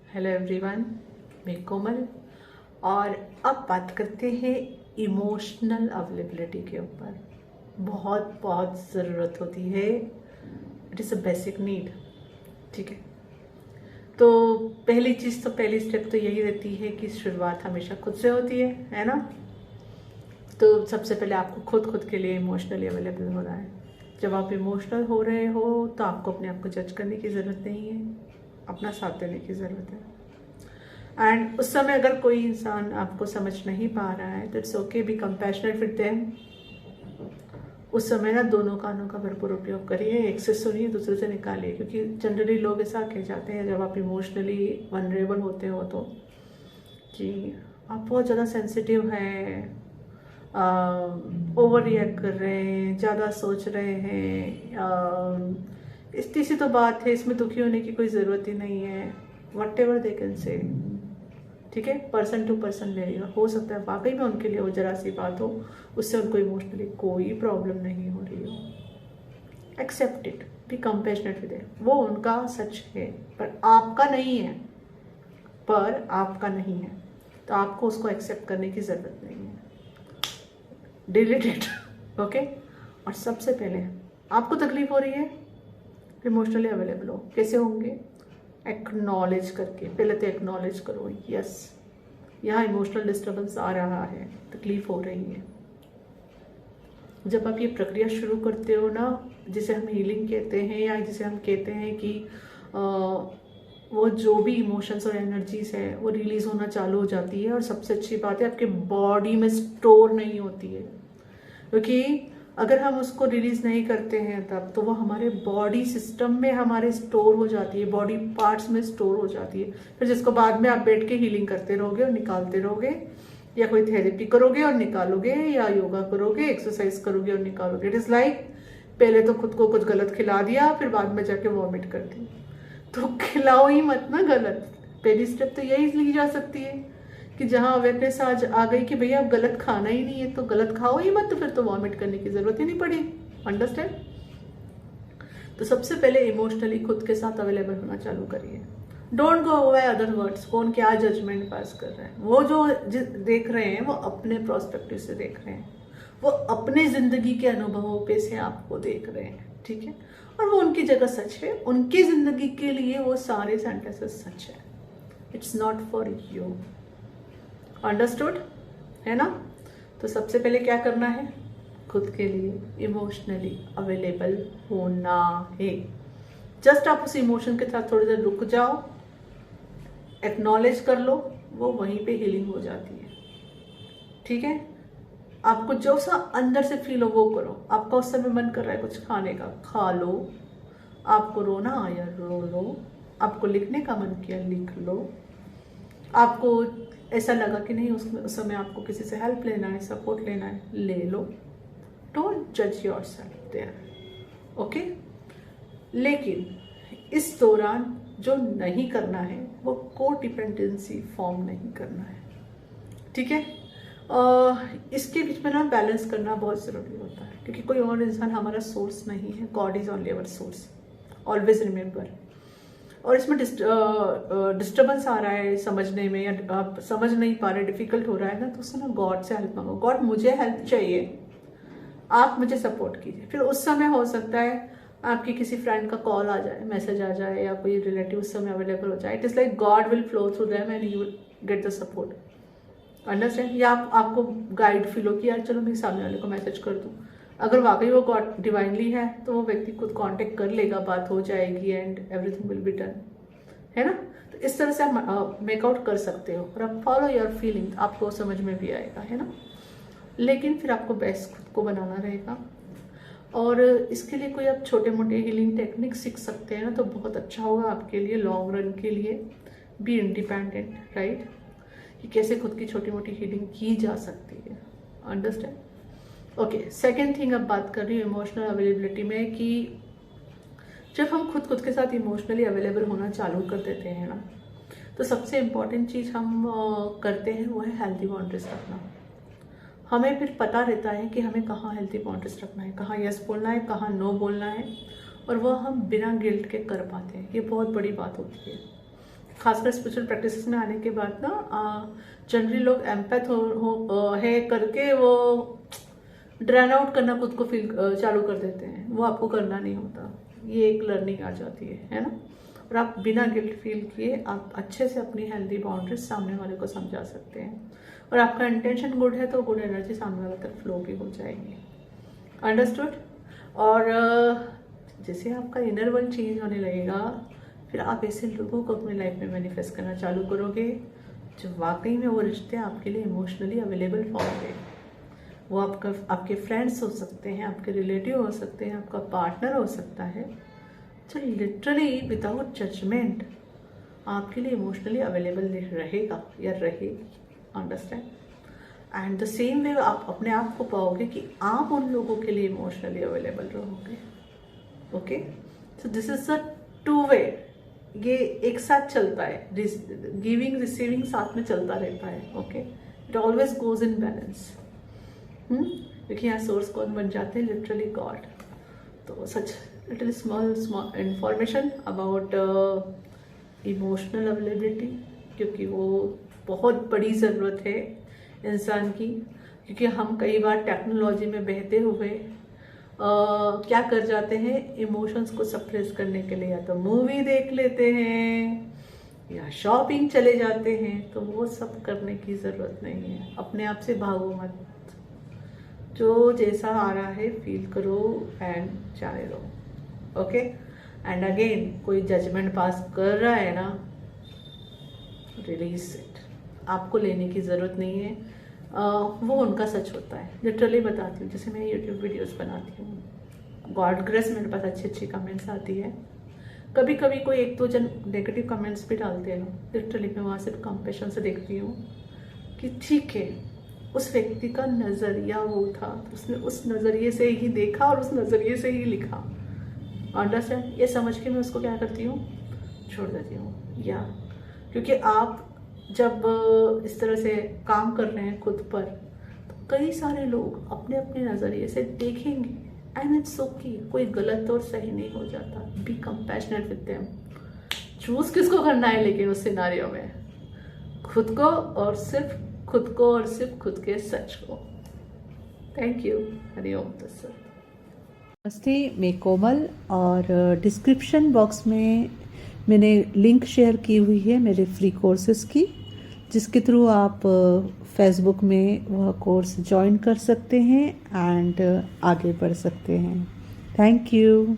Hello everyone, मैं कोमल। और अब बात करते हैं इमोशनल अवेलेबिलिटी के ऊपर। बहुत बहुत ज़रूरत होती है, it is a basic need. ठीक है, तो पहली स्टेप तो यही रहती है कि शुरुआत हमेशा खुद से होती है ना। तो सबसे पहले आपको खुद के लिए इमोशनली अवेलेबल होना है। जब आप इमोशनल हो रहे हो तो आपको अपने आप को जज करने की ज़रूरत नहीं है, अपना साथ देने की ज़रूरत है। एंड उस समय अगर कोई इंसान आपको समझ नहीं पा रहा है तो it's okay, B compassionate with them. उस समय ना दोनों कानों का भरपूर उपयोग करिए, एक से सुनिए, दूसरे से निकालिए। क्योंकि जनरली लोग ऐसा कह जाते हैं जब आप इमोशनली वनरेबल होते हो तो कि आप बहुत ज़्यादा सेंसिटिव हैं, ओवर रिएक्ट कर रहे हैं, ज़्यादा सोच रहे हैं। इतनी सी तो बात है, इसमें दुखी होने की कोई ज़रूरत ही नहीं है। What ever they can say, ठीक है, पर्सन टू पर्सन वेरी। हो सकता है वाकई में उनके लिए वो जरा सी बात हो, उससे उनको इमोशनली कोई प्रॉब्लम नहीं हो रही हो। Accept it, be compassionate with it. वो उनका सच है पर आपका नहीं है, तो आपको उसको एक्सेप्ट करने की ज़रूरत नहीं है। Delete it, okay. और सबसे पहले आपको तकलीफ हो रही है, इमोशनली अवेलेबल हो। कैसे होंगे? एक्नॉलेज करके। पहले तो एक्नॉलेज करो, यस यहाँ इमोशनल डिस्टर्बेंस आ रहा है, तकलीफ हो रही है। जब आप ये प्रक्रिया शुरू करते हो ना, जिसे हम हीलिंग कहते हैं या जिसे हम कहते हैं कि वो जो भी इमोशंस और एनर्जीज है वो रिलीज होना चालू हो जाती है। और सबसे अच्छी बात है, आपके बॉडी में स्टोर नहीं होती है। क्योंकि अगर हम उसको रिलीज नहीं करते हैं तब तो वो हमारे बॉडी सिस्टम में हमारे स्टोर हो जाती है, बॉडी पार्ट्स में स्टोर हो जाती है। फिर जिसको बाद में आप बैठ के हीलिंग करते रहोगे और निकालते रहोगे, या कोई थेरेपी करोगे और निकालोगे, या योगा करोगे, एक्सरसाइज करोगे और निकालोगे। इट इज लाइक पहले तो खुद को कुछ गलत खिला दिया, फिर बाद में जाके वॉमिट कर दी। तो खिलाओ ही मत ना गलत। पहली स्टेप तो यही ली जा सकती है कि जहाँ अवेयरनेस आज आ गई कि भैया अब गलत खाना ही नहीं है तो गलत खाओ ही मत, तो फिर तो वॉमिट करने की जरूरत ही नहीं पड़ी। अंडरस्टैंड? तो सबसे पहले इमोशनली खुद के साथ अवेलेबल होना चालू करिए। Don't go away other words, कौन क्या जजमेंट पास कर रहा है। वो जो देख रहे हैं वो अपने प्रोस्पेक्टिव से देख रहे हैं, वो अपने जिंदगी के अनुभवों पे से आपको देख रहे हैं, ठीक है। और वो उनकी जगह सच है, उनकी जिंदगी के लिए वो सारे सेंटेंसेस सच है। It's not for you. Understood है ना? तो सबसे पहले क्या करना है? खुद के लिए इमोशनली अवेलेबल होना है। जस्ट आप उस इमोशन के साथ थोड़ी देर रुक जाओ, एक्नॉलेज कर लो, वो वहीं पे हीलिंग हो जाती है, ठीक है। आपको जो सा अंदर से फील हो वो करो। आपका उस समय मन कर रहा है कुछ खाने का, खा लो। आपको रोना आया रो लो, आपको लिखने का मन किया लिख लो, आपको ऐसा लगा कि नहीं उस समय आपको किसी से हेल्प लेना है, सपोर्ट लेना है, ले लो। डोंट जज योरसेल्फ देयर, ओके। लेकिन इस दौरान जो नहीं करना है वो को डिपेंडेंसी फॉर्म नहीं करना है, ठीक है। इसके बीच में ना बैलेंस करना बहुत ज़रूरी होता है, क्योंकि कोई और इंसान हमारा सोर्स नहीं है। God is only our source, always remember. और इसमें डिस्टर्बेंस आ रहा है समझने में, या आप समझ नहीं पा रहे, डिफिकल्ट हो रहा है ना, तो उससे ना गॉड से हेल्प मांगो। गॉड मुझे हेल्प चाहिए, आप मुझे सपोर्ट कीजिए। फिर उस समय हो सकता है आपकी किसी फ्रेंड का कॉल आ जाए, मैसेज आ जाए, या कोई रिलेटिव उस समय अवेलेबल हो जाए। It is like God will flow through them and you will get the support. Understand? या आपको गाइड फील हो कि यार चलो मैं सामने वाले को मैसेज कर दूँ। अगर वाकई वो गॉड डिवाइनली है तो वो व्यक्ति खुद कांटेक्ट कर लेगा, बात हो जाएगी and everything will be done, है ना। तो इस तरह से आप मेकआउट कर सकते हो और आप फॉलो योर फीलिंग, आपको समझ में भी आएगा, है ना। लेकिन फिर आपको बेस्ट खुद को बनाना रहेगा। और इसके लिए कोई आप छोटे मोटे हीलिंग टेक्निक सीख सकते हैं ना, तो बहुत अच्छा होगा आपके लिए लॉन्ग रन के लिए। बी इंडिपेंडेंट, राइट, कि कैसे खुद की छोटी मोटी हीलिंग की जा सकती है। अंडरस्टैंड? ओके, सेकेंड थिंग अब बात कर रही हूँ इमोशनल अवेलेबिलिटी में, कि जब हम खुद के साथ इमोशनली अवेलेबल होना चालू कर देते हैं ना, तो सबसे इम्पॉर्टेंट चीज़ हम करते हैं वो है हेल्थी बाउंड्रीज रखना। हमें फिर पता रहता है कि हमें कहाँ हेल्थी बाउंड्रीज रखना है, कहाँ यस बोलना है, कहाँ नो बोलना है, और वह हम बिना गिल्ट के कर पाते हैं। ये बहुत बड़ी बात होती है। खासकर स्पिरिचुअल प्रैक्टिसेस में आने के बाद ना जनरली लोग एम्पैथ है करके वो ड्रेन आउट करना खुद को फील चालू कर देते हैं। वो आपको करना नहीं होता, ये एक लर्निंग आ जाती है ना। और आप बिना गिल्ट फील किए आप अच्छे से अपनी हेल्दी बाउंड्रीज सामने वाले को समझा सकते हैं। और आपका इंटेंशन गुड है तो गुड एनर्जी सामने वाले तक फ्लो भी हो जाएगी। अंडरस्टूड। और जैसे आपका इनर वर्ल्ड चेंज होने लगेगा, फिर आप ऐसे लोगों को अपनी लाइफ में मैनिफेस्ट करना चालू करोगे जो वाकई में वो रिश्ते आपके लिए इमोशनली अवेलेबल होंगे। वो आपके फ्रेंड्स हो सकते हैं, आपके रिलेटिव हो सकते हैं, आपका पार्टनर हो सकता है, जो लिटरली विदाउट जजमेंट आपके लिए इमोशनली अवेलेबल रहेगा या रहेगी। Understand. And the same way आप अपने आप को पाओगे कि आप उन लोगों के लिए इमोशनली अवेलेबल रहोगे। Okay, so this is a two way, ये एक साथ चलता है, गिविंग रिसीविंग साथ में चलता रहता है। Okay, it always goes in balance. क्योंकि यहाँ सोर्स कौन बन जाते हैं? Literally God. तो such little small information about emotional availability, क्योंकि वो बहुत बड़ी ज़रूरत है इंसान की। क्योंकि हम कई बार टेक्नोलॉजी में बहते हुए क्या कर जाते हैं, इमोशंस को सप्रेस करने के लिए या तो मूवी देख लेते हैं या शॉपिंग चले जाते हैं। तो वो सब करने की ज़रूरत नहीं है। अपने आप से भागो मत, जो जैसा आ रहा है फील करो एंड जाने दो। ओके, एंड अगेन कोई जजमेंट पास कर रहा है ना, रिलीज इट। आपको लेने की ज़रूरत नहीं है, वो उनका सच होता है। लिटरली बताती हूँ, जैसे मैं यूट्यूब वीडियोस बनाती हूँ, गॉड ग्रेस मेरे पास अच्छी अच्छी कमेंट्स आती है। कभी कभी कोई एक दो जन नेगेटिव कमेंट्स भी डालते हैं, लिटरली मैं वहाँ से कंपैशन से देखती हूँ कि ठीक है, उस व्यक्ति का नज़रिया वो था, उसने उस नज़रिए से ही देखा और उस नज़रिए से ही लिखा। अंडरस्टैंड। ये समझ के मैं उसको क्या करती हूँ, छोड़ देती हूँ। या क्योंकि आप जब इस तरह से काम कर रहे हैं खुद पर, तो कई सारे लोग अपने अपने नज़रिए से देखेंगे एंड इट्स ओके। कोई गलत और सही नहीं हो जाता। B compassionate with them. Choose किसको करना है लेकिन उस सिनारियो में, खुद को और सिर्फ खुद को और सिर्फ खुद के सच को। Thank you. हरिओम तत्सत। नमस्ते, मैं कोमल। और डिस्क्रिप्शन बॉक्स में मैंने लिंक शेयर की हुई है मेरे फ्री कोर्सेज़ की, जिसके थ्रू आप फेसबुक में वह कोर्स ज्वाइन कर सकते हैं एंड आगे बढ़ सकते हैं। Thank you.